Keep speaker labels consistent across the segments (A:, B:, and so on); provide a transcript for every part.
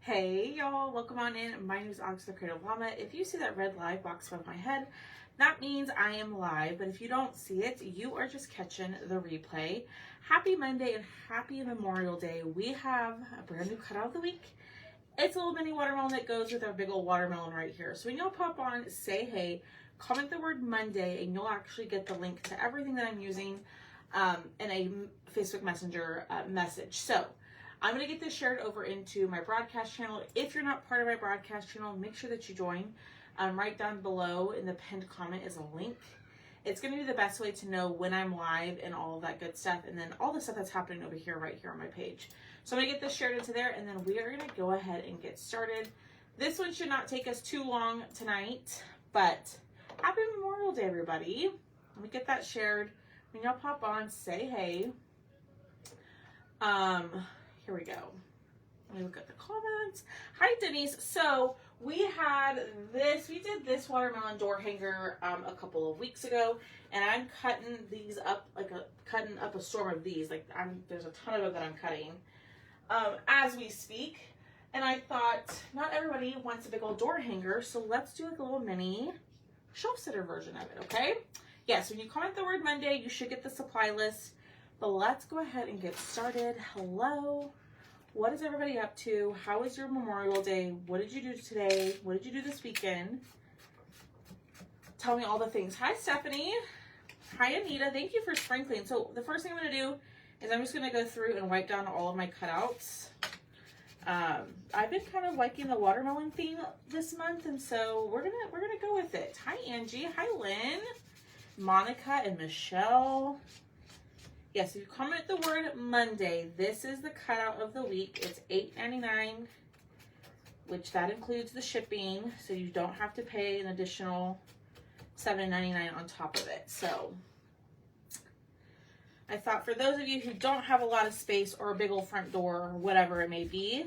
A: Hey y'all, welcome on in. My name is Alex the Creative Llama. If you see that red live box above my head, that means I am live, but if you don't see it, you are just catching the replay. Happy Monday and happy Memorial Day. We have a brand new cutout of the week. It's a little mini watermelon that goes with our big old watermelon right here. So when y'all pop on, say hey, comment the word Monday, and you'll actually get the link to everything that I'm using in a Facebook Messenger message. So I'm going to get this shared over into my broadcast channel. If you're not part of my broadcast channel, make sure that you join. Right down below in the pinned comment is a link. It's going to be the best way to know when I'm live and all of that good stuff. And then all the stuff that's happening over here, right here on my page. So I'm going to get this shared into there, and then we are going to go ahead and get started. This one should not take us too long tonight, but happy Memorial Day, everybody. Let me get that shared. When y'all pop on, say hey. Here we go. Let me look at the comments. Hi, Denise. So we did this watermelon door hanger a couple of weeks ago, and I'm cutting these up, cutting up a storm of these. There's a ton of them that I'm cutting as we speak. And I thought not everybody wants a big old door hanger, so let's do like a little mini shelf sitter version of it, okay? Yes, when you comment the word Monday, you should get the supply list. But let's go ahead and get started. Hello. What is everybody up to? How was your Memorial Day? What did you do today? What did you do this weekend? Tell me all the things. Hi, Stephanie. Hi, Anita. Thank you for sprinkling. So the first thing I'm going to do is I'm just going to go through and wipe down all of my cutouts. I've been kind of liking the watermelon theme this month, and so we're gonna go with it. Hi, Angie. Hi, Lynn. Monica and Michelle. Yes, if you comment the word Monday, this is the cutout of the week. It's $8.99, which that includes the shipping, so you don't have to pay an additional $7.99 on top of it. So I thought for those of you who don't have a lot of space or a big old front door or whatever it may be,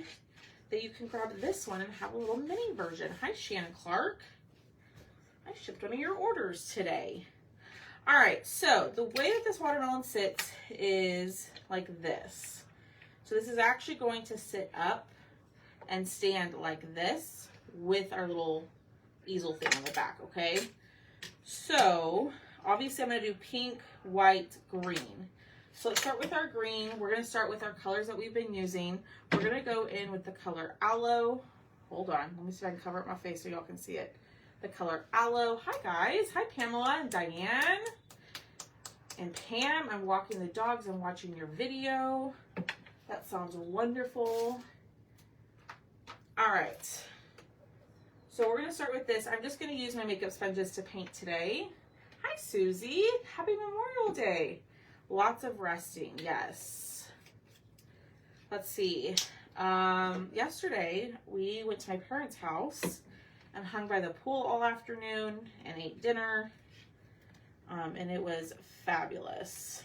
A: that you can grab this one and have a little mini version. Hi, Shannon Clark. I shipped one of your orders today. All right, so the way that this watermelon sits is like this. So this is actually going to sit up and stand like this with our little easel thing on the back, okay? So obviously I'm gonna do pink, white, green. So let's start with our green. We're gonna start with our colors that we've been using. We're gonna go in with the color Aloe. Hold on, let me see if I can cover up my face so y'all can see it. The color Aloe. Hi guys, hi Pamela and Diane. And Pam, I'm walking the dogs, I'm watching your video. That sounds wonderful. All right, so we're gonna start with this. I'm just gonna use my makeup sponges to paint today. Hi Susie, happy Memorial Day. Lots of resting, yes. Let's see, yesterday we went to my parents' house and hung by the pool all afternoon and ate dinner. And it was fabulous.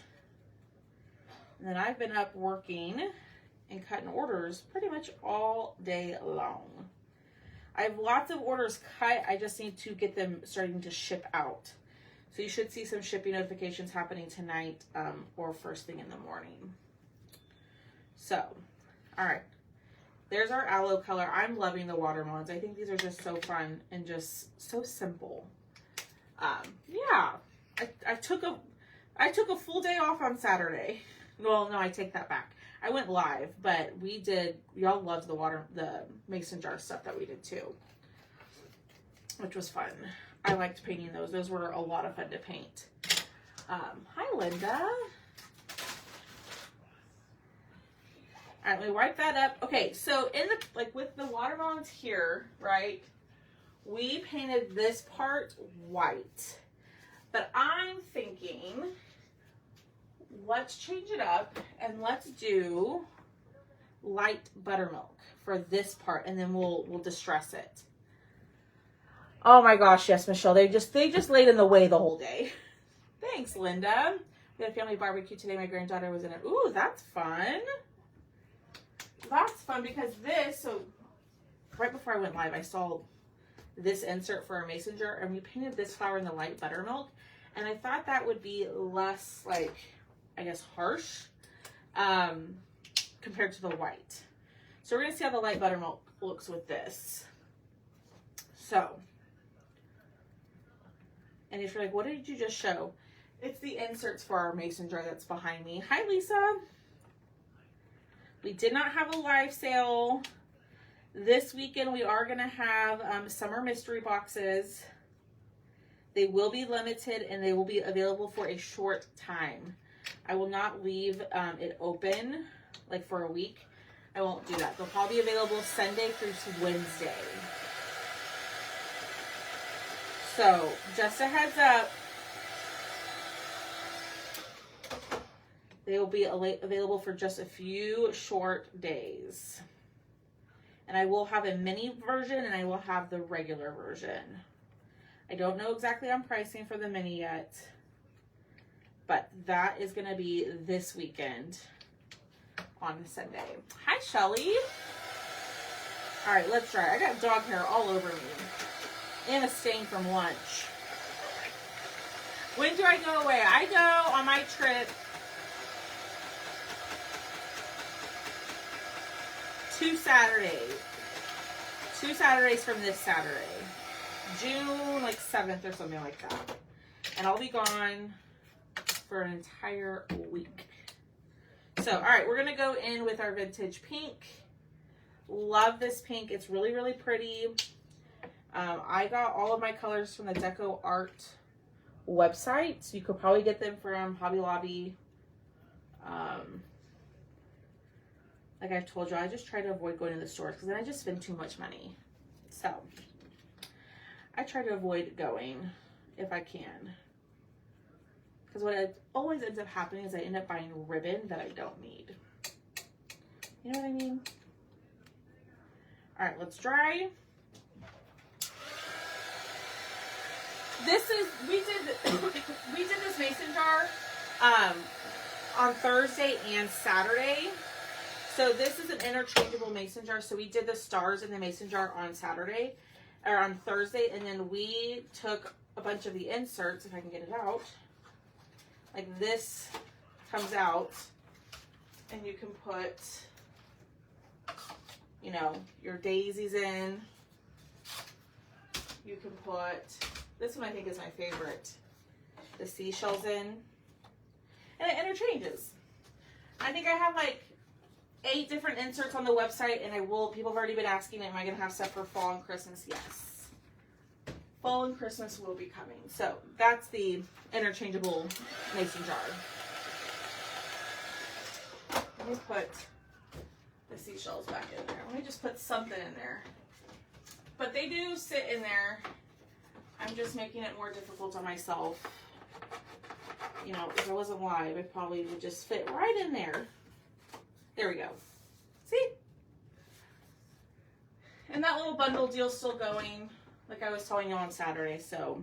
A: And then I've been up working and cutting orders pretty much all day long. I have lots of orders cut. I just need to get them starting to ship out. So you should see some shipping notifications happening tonight or first thing in the morning. So, all right. There's our aloe color. I'm loving the watermelons. I think these are just so fun and just so simple. Yeah. I took a full day off on Saturday. Well, no, I take that back. I went live, but y'all loved the mason jar stuff that we did too, which was fun. I liked painting those. Those were a lot of fun to paint. Hi, Linda. All right, let me wipe that up. Okay, so with the watermelons here, right, we painted this part white. But I'm thinking, let's change it up and let's do light buttermilk for this part, and then we'll distress it. Oh my gosh, yes, Michelle. They just laid in the way the whole day. Thanks, Linda. We had a family barbecue today. My granddaughter was in it. Ooh, that's fun. That's fun because so right before I went live, I saw this insert for our mason jar, and we painted this flower in the light buttermilk, and I thought that would be less harsh compared to the white. So we're going to see how the light buttermilk looks with this. So, and if you're like, what did you just show? It's the inserts for our mason jar that's behind me. Hi, Lisa. We did not have a live sale. This weekend we are going to have summer mystery boxes. They will be limited and they will be available for a short time. I will not leave it open like for a week. I won't do that. They'll probably be available Sunday through Wednesday. So just a heads up, they will be available for just a few short days. And I will have a mini version and I will have the regular version. I don't know exactly on pricing for the mini yet, but that is going to be this weekend on Sunday. Hi, Shelly. All right, let's try. I got dog hair all over me and a stain from lunch. When do I go away? I go on my trip two Saturdays from this Saturday. June like 7th or something like that. And I'll be gone for an entire week. So, all right, we're going to go in with our vintage pink. Love this pink. It's really, really pretty. I got all of my colors from the Deco Art website. You could probably get them from Hobby Lobby. Like I've told you, I just try to avoid going to the stores because then I just spend too much money. So I try to avoid going if I can. Because what always ends up happening is I end up buying ribbon that I don't need. You know what I mean? All right, let's dry. This is, we did this mason jar on Thursday and Saturday. So this is an interchangeable mason jar. So we did the stars in the mason jar on Saturday or on Thursday, and then we took a bunch of the inserts, if I can get it out. Like this comes out, and you can put, you know, your daisies in. You can put, this one I think is my favorite, the seashells in. And it interchanges. I think I have like 8 different inserts on the website, and people have already been asking me, am I going to have stuff for fall and Christmas? Yes. Fall and Christmas will be coming. So that's the interchangeable mason jar. Let me put the seashells back in there. Let me just put something in there. But they do sit in there. I'm just making it more difficult on myself. You know, if I wasn't live, it probably would just fit right in there. There we go. See? And that little bundle deal's still going, like I was telling you on Saturday, so.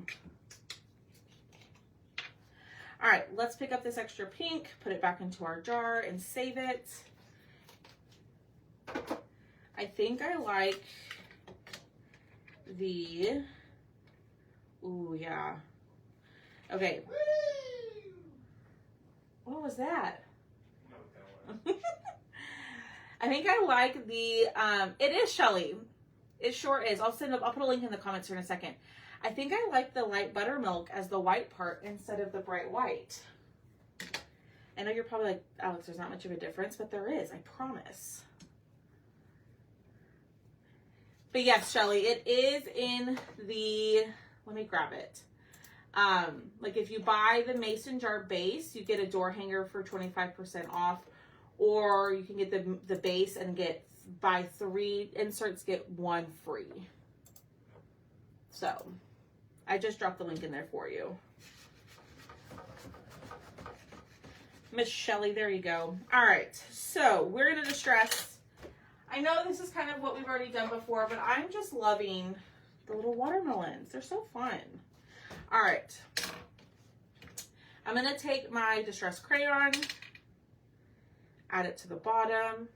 A: All right, let's pick up this extra pink, put it back into our jar and save it. I think I like the, ooh, yeah. Okay. What was that? I think I like the, it is Shelly. It sure is. I'll put a link in the comments here in a second. I think I like the light buttermilk as the white part instead of the bright white. I know you're probably like, Alex, there's not much of a difference, but there is, I promise. But yes, Shelly, it is in the, let me grab it. Like if you buy the mason jar base, you get a door hanger for 25% off. Or you can get the base and buy 3 inserts, get 1 free. So, I just dropped the link in there for you. Miss Shelly, there you go. All right, so we're going to distress. I know this is kind of what we've already done before, but I'm just loving the little watermelons. They're so fun. All right. I'm going to take my distress crayon, add it to the bottom.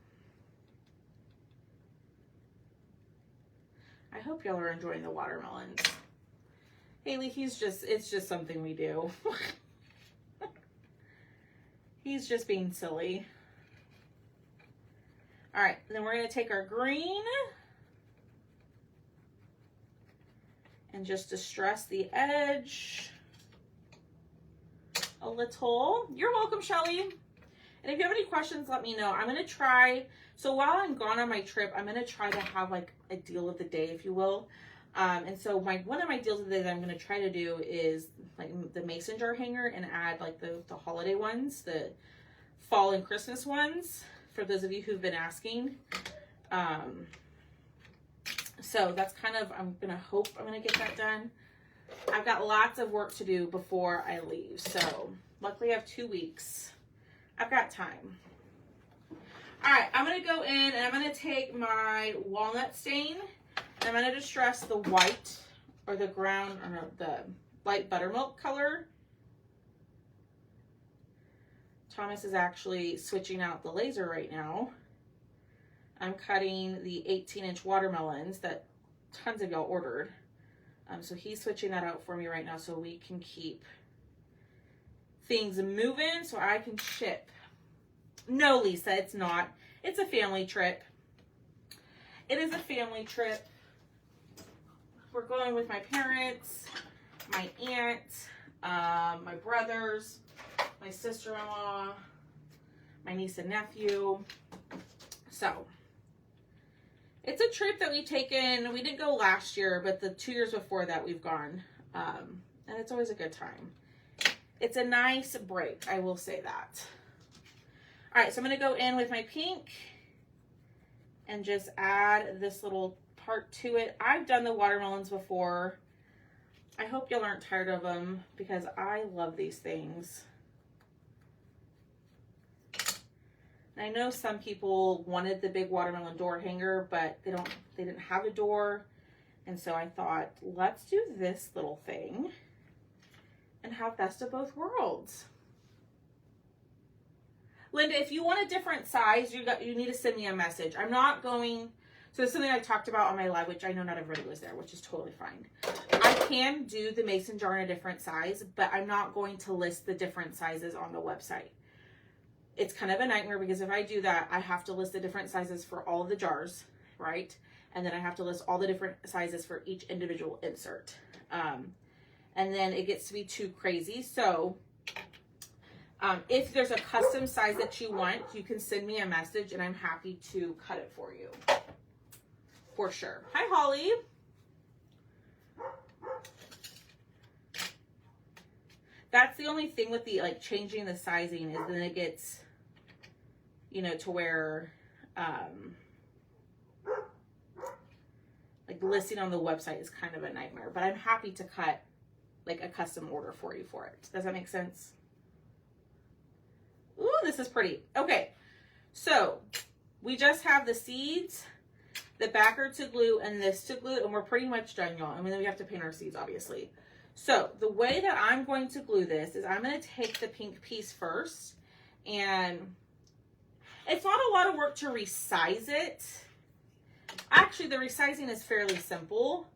A: I hope y'all are enjoying the watermelons. Haley, it's just something we do. He's just being silly. All right, and then we're going to take our green and just distress the edge a little. You're welcome, Shelly. And if you have any questions, let me know. I'm going to try, so while I'm gone on my trip, I'm going to try to have like a deal of the day, if you will. And so one of my deals of the day that I'm going to try to do is like the mason jar hanger and add like the holiday ones, the fall and Christmas ones, for those of you who've been asking. So that's kind of, I'm going to hope I'm going to get that done. I've got lots of work to do before I leave. So luckily I have 2 weeks. I've got time. All right, I'm going to go in and I'm going to take my walnut stain and I'm going to distress the white or the ground, or no, the light buttermilk color. Thomas is actually switching out the laser right now. I'm cutting the 18-inch watermelons that tons of y'all ordered. So he's switching that out for me right now so we can keep things moving so I can ship. No, Lisa, it's not. It's a family trip. It is a family trip. We're going with my parents, my aunt, my brothers, my sister-in-law, my niece and nephew. So it's a trip that we've taken. We didn't go last year, but the 2 years before that we've gone. And it's always a good time. It's a nice break, I will say that. All right, so I'm going to go in with my pink and just add this little part to it. I've done the watermelons before. I hope y'all aren't tired of them because I love these things. And I know some people wanted the big watermelon door hanger, but they didn't have a door. And so I thought, let's do this little thing and have best of both worlds. Linda, if you want a different size, you need to send me a message. I'm not going, so it's something I talked about on my live, which I know not everybody was there, which is totally fine. I can do the mason jar in a different size, but I'm not going to list the different sizes on the website. It's kind of a nightmare because if I do that, I have to list the different sizes for all of the jars, right? And then I have to list all the different sizes for each individual insert. And then it gets to be too crazy. So if there's a custom size that you want, you can send me a message and I'm happy to cut it for you. For sure. Hi, Holly. That's the only thing with the like changing the sizing is then it gets, you know, to where like listing on the website is kind of a nightmare, but I'm happy to cut like a custom order for you for it. Does that make sense? Ooh, this is pretty. Okay, so we just have the seeds, the backer to glue, and this to glue, and we're pretty much done, y'all. I mean, then we have to paint our seeds, obviously. So the way that I'm going to glue this is I'm going to take the pink piece first, and it's not a lot of work to resize it. Actually, the resizing is fairly simple,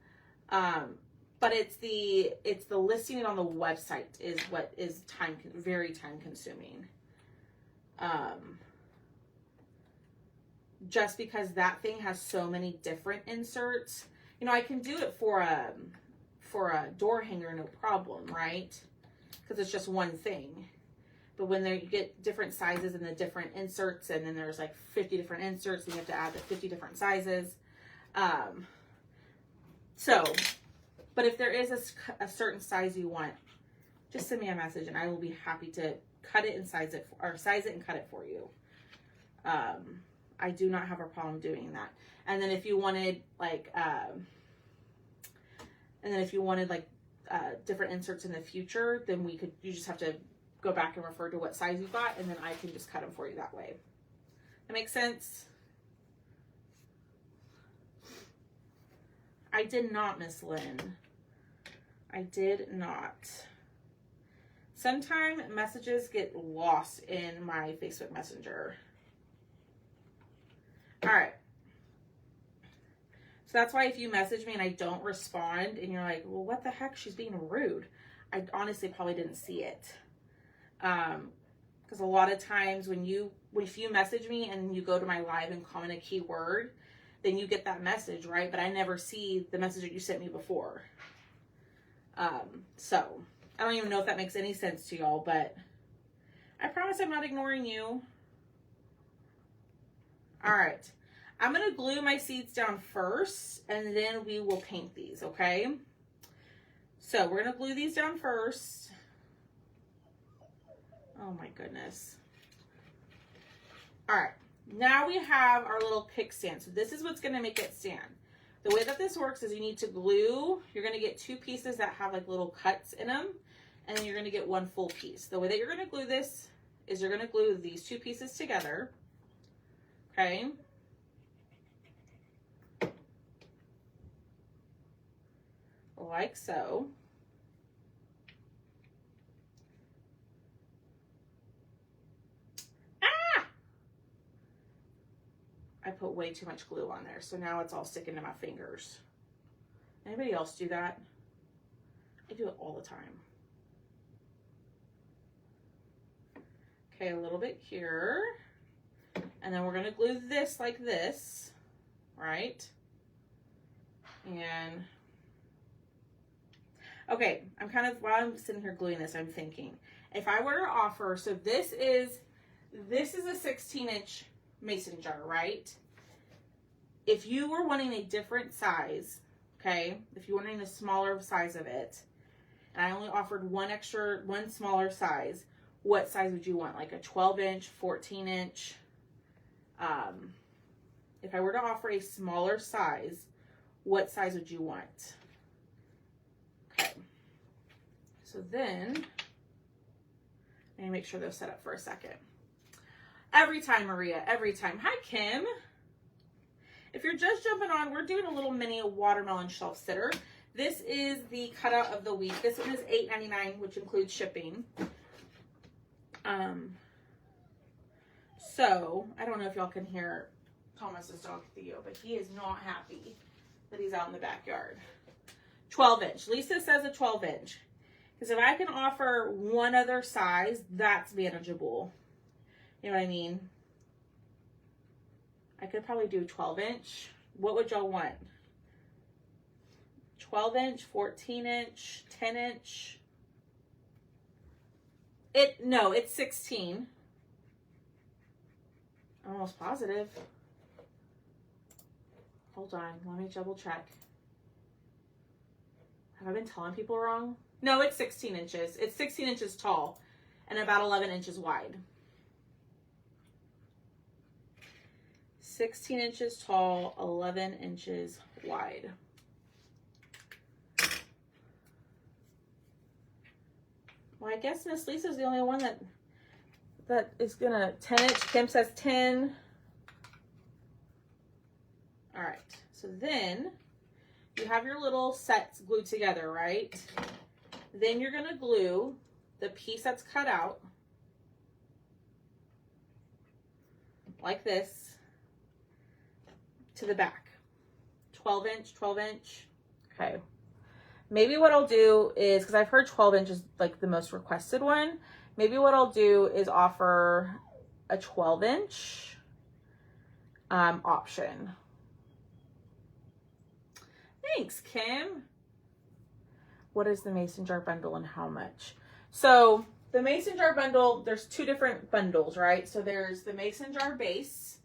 A: but it's the listing it on the website is what is very time consuming. Just because that thing has so many different inserts. You know, I can do it for a door hanger, no problem, right? Because it's just one thing. But when you get different sizes and the different inserts, and then there's like 50 different inserts, and you have to add the 50 different sizes. But if there is a certain size you want, just send me a message and I will be happy to cut it and size it, or size it and cut it for you. I do not have a problem doing that. And then if you wanted like, different inserts in the future, then you just have to go back and refer to what size you got, and then I can just cut them for you that way. That makes sense? I did not, Miss Lynn. I did not. Sometimes messages get lost in my Facebook Messenger. All right. So that's why if you message me and I don't respond and you're like, well, what the heck? She's being rude. I honestly probably didn't see it. because a lot of times if you message me and you go to my live and comment a keyword, then you get that message, right? But I never see the message that you sent me before. So I don't even know if that makes any sense to y'all, but I promise I'm not ignoring you. All right. I'm going to glue my seeds down first, and then we will paint these, okay? So we're going to glue these down first. Oh my goodness. All right. Now we have our little kickstand. So this is what's going to make it stand. The way that this works is you need to glue. You're going to get 2 pieces that have like little cuts in them, and then you're going to get 1 full piece. The way that you're going to glue this is you're going to glue these 2 pieces together. Okay. Like so. Ah! I put way too much glue on there, so now it's all sticking to my fingers. Anybody else do that? I do it all the time. Okay, a little bit here. And then we're going to glue this like this, right? And, okay, while I'm sitting here gluing this, I'm thinking, if I were to offer, so this is a 16-inch mason jar, right? If you were wanting a different size, okay, if you were wanting a smaller size of it, and I only offered one smaller size, what size would you want? Like a 12-inch, 14-inch? If I were to offer a smaller size, what size would you want? Okay. So then, let me make sure they're set up for a second. Every time, Maria, every time. Hi, Kim. If you're just jumping on, we're doing a little mini watermelon shelf sitter. This is the cutout of the week. This one is $8.99, which includes shipping. So, I don't know if y'all can hear Thomas's dog Theo, but he is not happy that he's out in the backyard. 12-inch. Lisa says a 12-inch. Because if I can offer one other size, that's manageable. You know what I mean? I could probably do 12-inch. What would y'all want? 12-inch, 14-inch, 10-inch? No, it's 16. I'm almost positive. Hold on, let me double check. Have I been telling people wrong? No, it's 16 inches. It's 16 inches tall and about 11 inches wide. 16 inches tall, 11 inches wide. Well, I guess Miss Lisa's the only one that is gonna 10-inch. Kim says 10. All right, so then you have your little sets glued together, right? Then you're gonna glue the piece that's cut out like this to the back. 12-inch, 12-inch. Okay. Maybe what I'll do is, because I've heard 12 inch is like the most requested one, maybe what I'll do is offer a 12-inch option. Thanks, Kim. What is the mason jar bundle and how much? So the mason jar bundle, there's 2 different bundles, right? So there's the mason jar base.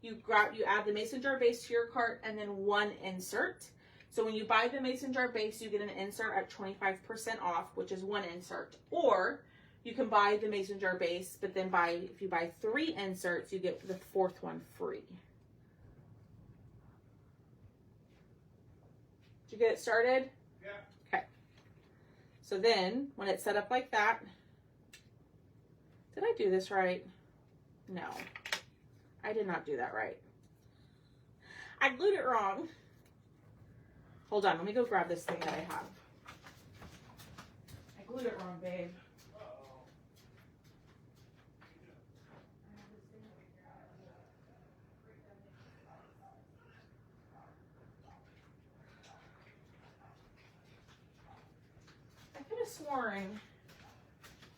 A: You add the mason jar base to your cart and then 1 insert. So when you buy the mason jar base, you get an insert at 25% off, which is 1 insert. Or you can buy the mason jar base, but then if you buy 3 inserts, you get the 4th one free. Did you get it started? Yeah. Okay. So then, when it's set up like that, did I do this right? No. I did not do that right. I glued it wrong. Hold on, let me go grab this thing that I have. I glued it wrong, babe. I could have sworn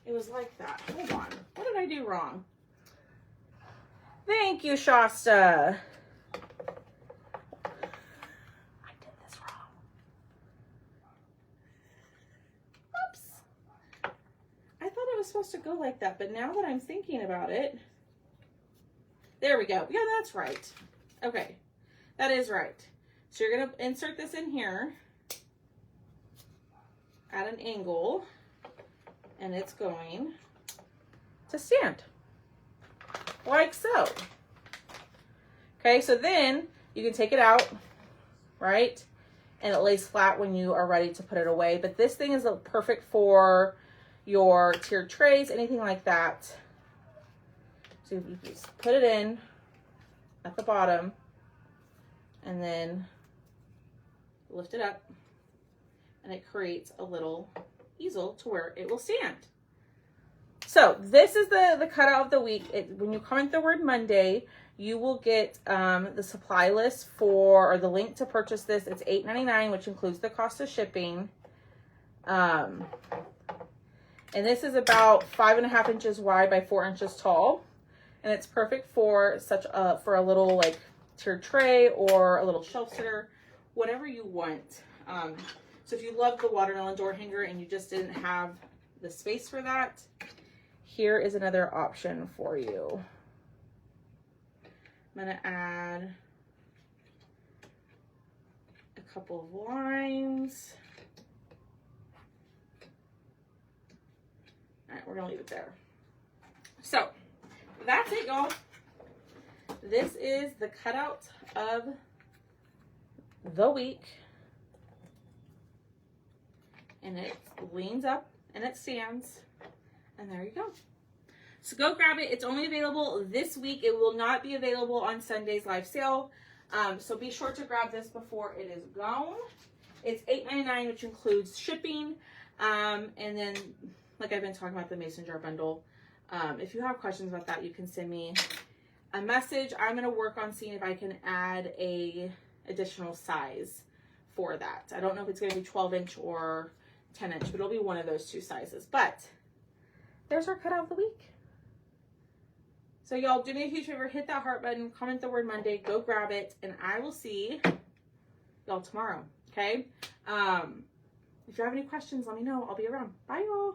A: it was like that. Hold on. What did did I do wrong? Thank you, Shasta. I did this wrong. Oops. I thought it was supposed to go like that, but now that I'm thinking about it, there we go. Yeah, that's right. Okay, that is right. So you're gonna insert this in here at an angle, and it's going to stand like so. Okay, so then you can take it out, right? And it lays flat when you are ready to put it away. But this thing is perfect for your tiered trays, anything like that. So you just put it in at the bottom and then lift it up, and it creates a little easel to where it will stand. So this is the cutout of the week. When you comment the word Monday, you will get the supply list or the link to purchase this. It's $8.99, which includes the cost of shipping. And this is about 5.5 inches wide by 4 inches tall. And it's perfect for for a little like tiered tray or a little shelf sitter, whatever you want. So if you love the watermelon door hanger and you just didn't have the space for that, here is another option for you. I'm going to add a couple of lines. All right, we're going to leave it there. So that's it, y'all. This is the cutout of the week. And it leans up and it stands. And there you go. So go grab it. It's only available this week. It will not be available on Sunday's live sale. So be sure to grab this before it is gone. It's $8.99, which includes shipping. And then, like I've been talking about, the mason jar bundle. If you have questions about that, you can send me a message. I'm going to work on seeing if I can add a additional size for that. I don't know if it's going to be 12-inch or 10-inch, but it'll be one of those two sizes. But there's our cutout of the week. So y'all, do me a huge favor, hit that heart button, comment the word Monday, go grab it, and I will see y'all tomorrow, okay? If you have any questions, let me know. I'll be around. Bye, y'all.